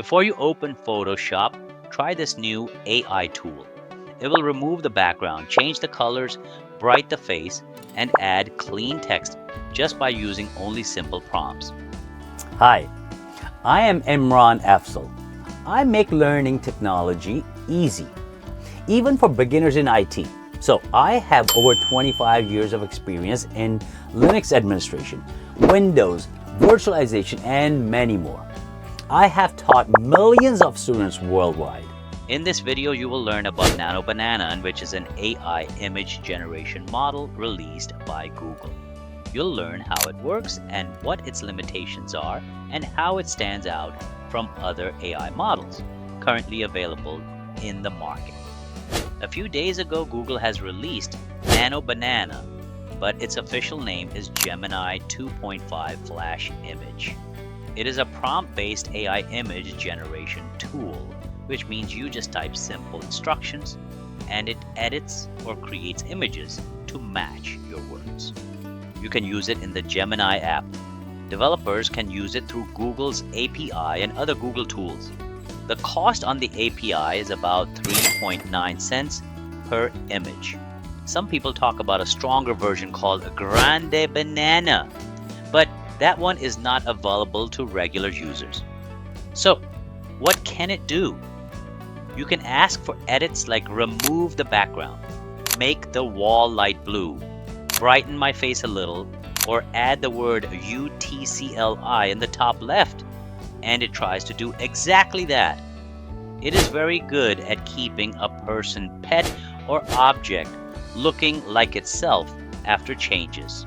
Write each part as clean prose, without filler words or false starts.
Before you open Photoshop, try this new AI tool. It will remove the background, change the colors, brighten the face, and add clean text just by using only simple prompts. Hi, I am Imran Afzal. I make learning technology easy, even for beginners in IT. So I have over 25 years of experience in Linux administration, Windows, virtualization, and many more. I have taught millions of students worldwide. In this video, you will learn about Nano Banana, which is an AI image generation model released by Google. You'll learn how it works and what its limitations are and how it stands out from other AI models currently available in the market. A few days ago, Google has released Nano Banana, but its official name is Gemini 2.5 Flash Image. It is a prompt-based AI image generation tool, which means you just type simple instructions and it edits or creates images to match your words. You can use it in the Gemini app. Developers can use it through Google's API and other Google tools. The cost on the API is about 3.9 cents per image. Some people talk about a stronger version called Grande Banana, but that one is not available to regular users. So, what can it do? You can ask for edits like remove the background, make the wall light blue, brighten my face a little, or add the word UTCLI in the top left, and it tries to do exactly that. It is very good at keeping a person, pet, or object looking like itself after changes.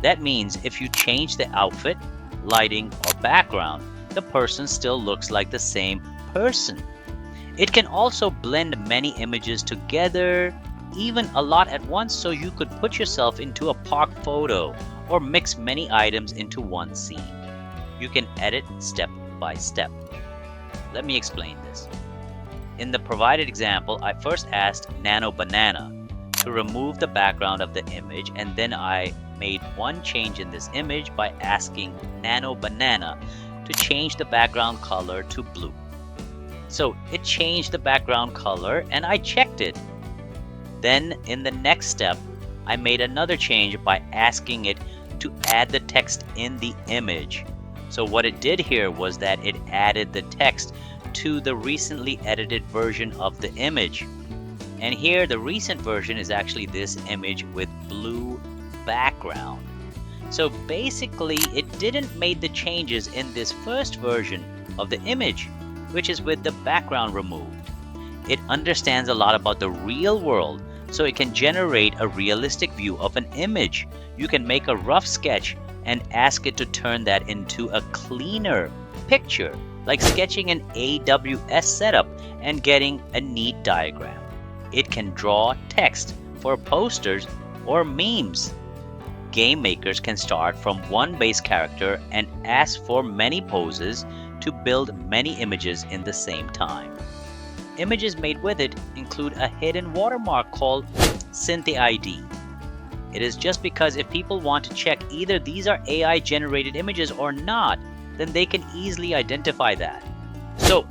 That means if you change the outfit, lighting, or background, the person still looks like the same person. It can also blend many images together, even a lot at once, so you could put yourself into a park photo or mix many items into one scene. You can edit step by step. Let me explain this. In the provided example, I first asked Nano Banana to remove the background of the image, and then I made one change in this image by asking Nano Banana to change the background color to blue. So it changed the background color and I checked it. Then in the next step, I made another change by asking it to add the text in the image. So what it did here was that it added the text to the recently edited version of the image. And here the recent version is actually this image with blue background. So basically it didn't make the changes in this first version of the image, which is with the background removed. It understands a lot about the real world, so it can generate a realistic view of an image. You can make a rough sketch and ask it to turn that into a cleaner picture, like sketching an AWS setup and getting a neat diagram. It can draw text for posters or memes. Game makers can start from one base character and ask for many poses to build many images in the same time. Images made with it include a hidden watermark called Synth ID. It is just because if people want to check either these are AI generated images or not, then they can easily identify that. So,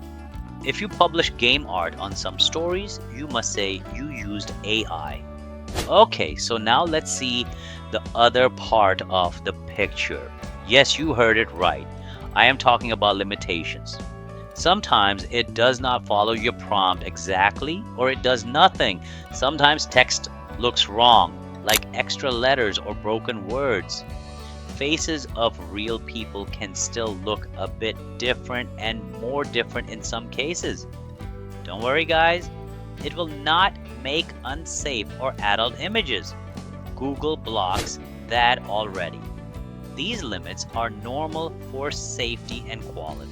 if you publish game art on some stories, you must say you used AI. Okay, so now let's see the other part of the picture. Yes, you heard it right. I am talking about limitations. Sometimes it does not follow your prompt exactly, or it does nothing. Sometimes text looks wrong, like extra letters or broken words. Faces of real people can still look a bit different and more different in some cases. Don't worry guys, it will not make unsafe or adult images. Google blocks that already. These limits are normal for safety and quality.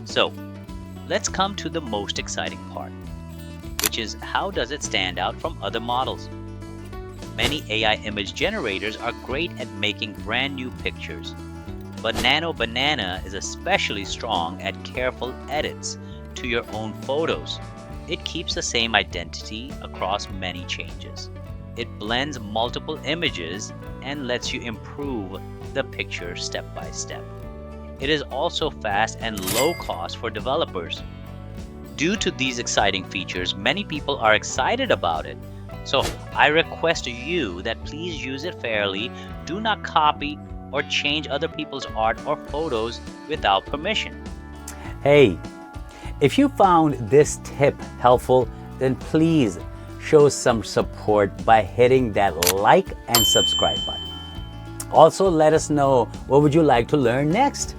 So, let's come to the most exciting part, which is how does it stand out from other models? Many AI image generators are great at making brand new pictures, but Nano Banana is especially strong at careful edits to your own photos. It keeps the same identity across many changes. It blends multiple images and lets you improve the picture step by step. It is also fast and low cost for developers. Due to these exciting features, many people are excited about it. So I request you that please use it fairly. Do not copy or change other people's art or photos without permission. Hey, if you found this tip helpful, then please show some support by hitting that like and subscribe button. Also, let us know what would you like to learn next.